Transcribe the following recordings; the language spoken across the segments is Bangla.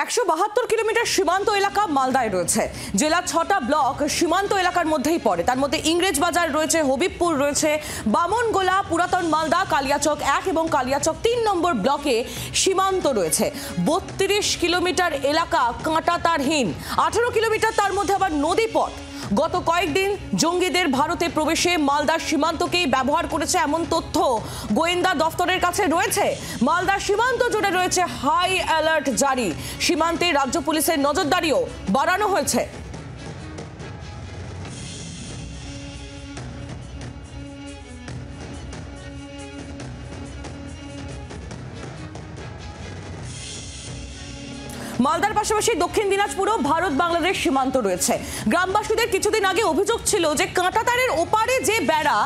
172 কিলোমিটার সীমান্ত এলাকা মালদায় রয়েছে। জেলার 6টা ব্লক সীমান্ত এলাকার মধ্যেই পড়ে। তার মধ্যে ইংরেজ বাজার রয়েছে, হবিবপুর রয়েছে, বামনগোলা, পুরাতন মালদা, কালিয়াচক 1 এবং কালিয়াচক 3 নম্বর ব্লকে সীমান্ত রয়েছে। 32 কিলোমিটার এলাকা কাঁটাতারহীন, 18 কিলোমিটার তার মধ্যে আবার নদীপথ। গত কয়েকদিন জঙ্গিদের ভারতে প্রবেশে মালদার সীমান্তকেই ব্যবহার করেছে এমন তথ্য গোয়েন্দা দফতরের কাছে রয়েছে। মালদার সীমান্ত জুড়ে রয়েছে হাই অ্যালার্ট জারি। সীমান্তে রাজ্য পুলিশের নজরদারিও বাড়ানো হয়েছে। মালদার পাশাপাশি দক্ষিণ দিনাজপুরও ভারত বাংলাদেশ সীমান্ত রয়েছে। গ্রামবাসীদের কিছুদিন আগে অভিযোগ ছিল যে কাঁটাতারের ওপারে যে বেড়া,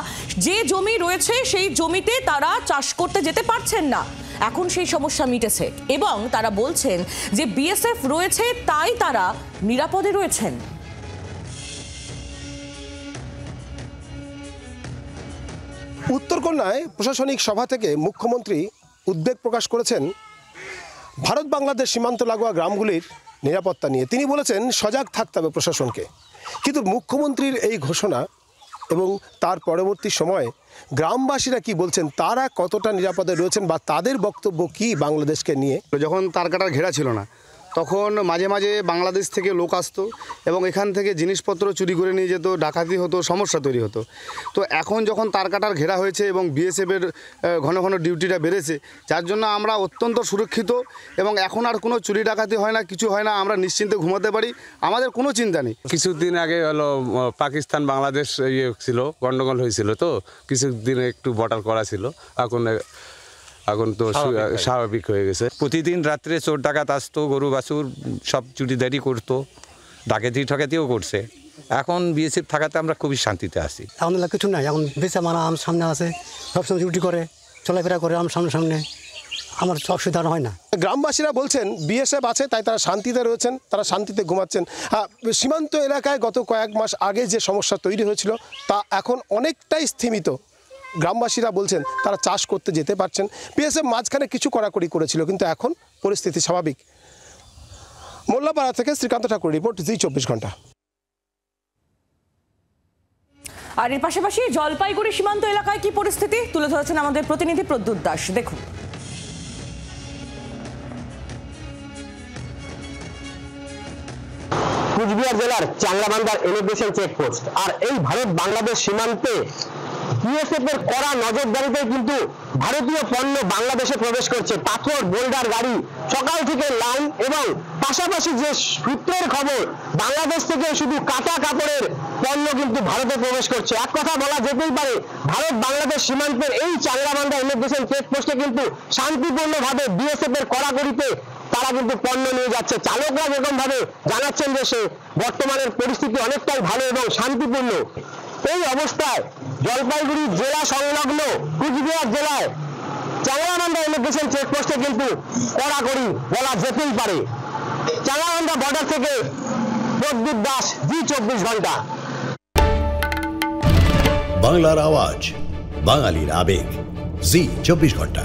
যে জমি রয়েছে সেই জমিতে তারা চাষ করতে যেতে পারছেন না। এখন সেই সমস্যা মিটেছে এবং তারা বলছেন যে বিএসএফ রয়েছে তাই তারা নিরাপদে রয়েছেন। উত্তরকন্যায় প্রশাসনিক সভা থেকে মুখ্যমন্ত্রী উদ্বেগ প্রকাশ করেছেন ভারত বাংলাদেশ সীমান্ত লাগোয়া গ্রামগুলির নিরাপত্তা নিয়ে। তিনি বলেছেন সজাগ থাকতে হবে প্রশাসনকে। কিন্তু মুখ্যমন্ত্রীর এই ঘোষণা এবং তার পরবর্তী সময়ে গ্রামবাসীরা কি বলছেন, তারা কতটা নিরাপদে রয়েছেন বা তাদের বক্তব্য কি বাংলাদেশকে নিয়ে? যখন তারকাটার ঘেরা ছিল না তখন মাঝে মাঝে বাংলাদেশ থেকে লোক আসতো এবং এখান থেকে জিনিসপত্র চুরি করে নিয়ে যেত, ডাকাতি হতো, সমস্যা তৈরি হতো। তো এখন যখন তারকাটার ঘেরা হয়েছে এবং বিএসএফের ঘন ঘন ডিউটিটা বেড়েছে, যার জন্য আমরা অত্যন্ত সুরক্ষিত এবং এখন আর কোনো চুরি ডাকাতি হয় না, কিছু হয় না, আমরা নিশ্চিন্তে ঘুমাতে পারি, আমাদের কোনো চিন্তা নেই। কিছুদিন আগে হলো পাকিস্তান বাংলাদেশ ছিল, গন্ডগোল হয়েছিল, তো কিছুদিন একটু বর্ডার করা ছিল, এখন তো স্বাভাবিক হয়ে গেছে। প্রতিদিন রাত্রে চোর ডাকাত আসতো, গরু বাছুর সব চুরিদারি করতো, ডাকাতি ঠকাতিও করছে। এখন বিএসএফ থাকাতে আমরা খুবই শান্তিতে আছি। এখন কিছু নাই, এখন বেঁচে মারা আমার সামনে আছে, সবসময় ডিউটি করে, চলাফেরা করে আমার সামনে, আমার অসুবিধা হয় না। গ্রামবাসীরা বলছেন বিএসএফ আছে তাই তারা শান্তিতে রয়েছেন, তারা শান্তিতে ঘুমাচ্ছেন। সীমান্ত এলাকায় গত কয়েক মাস আগে যে সমস্যা তৈরি হয়েছিল তা এখন অনেকটাই স্থিমিত। গ্রামবাসীরা বলছেন তারা চাষ করতে যেতে পারছেন। বিএসএফ মাঝখানে কিছু কড়াকড়ি করেছিল, কিন্তু এখন পরিস্থিতি স্বাভাবিক। মোল্লাপাড়া থেকে শ্রীকান্ত ঠাকুর রিপোর্ট, জি24 ঘন্টা। আর এর পাশাপাশি জলপাইগুড়ি সীমান্ত এলাকায় কি পরিস্থিতি তুলে ধরেছেন আমাদের প্রতিনিধি প্রদ্যুৎ দাস, দেখুন। কুচবিহার জেলার চাংলাবান্ধার ইমিগ্রেশন চেকপোস্ট আর এই ভারত বাংলাদেশ সীমান্তে বিএসএফ এর কড়া নজরদারিতে কিন্তু ভারতীয় পণ্য বাংলাদেশে প্রবেশ করছে। পাথর বোল্ডার গাড়ি সকাল থেকে লাইন, এবং পাশাপাশি যে সূত্রের খবর বাংলাদেশ থেকে শুধু কাটা কাপড়ের পণ্য কিন্তু ভারতে প্রবেশ করছে। এক কথা বলা যেতেই পারে ভারত বাংলাদেশ সীমান্তের এই চাংলাবান্ধা ইমিগ্রেশন চেকপোস্টে কিন্তু শান্তিপূর্ণভাবে বিএসএফ এর কড়াকড়িতে তারা কিন্তু পণ্য নিয়ে যাচ্ছে। চালকরা যেরকম ভাবে জানাচ্ছেন যে সে বর্তমানের পরিস্থিতি অনেকটাই ভালো এবং শান্তিপূর্ণ। এই অবস্থায় জলপাইগুড়ি জেলা সংলগ্ন কুচবিহার জেলায় চাংলাবান্ধা ইমিগ্রেশন চেকপোস্টে কিন্তু কড়াকড়ি বলা যেতেই পারে। চাংলাবান্ধা বর্ডার থেকে প্রদ্যুৎ দাস, জি24 ঘন্টা। বাংলার আওয়াজ, বাঙালির আবেগ, জি24 ঘন্টা।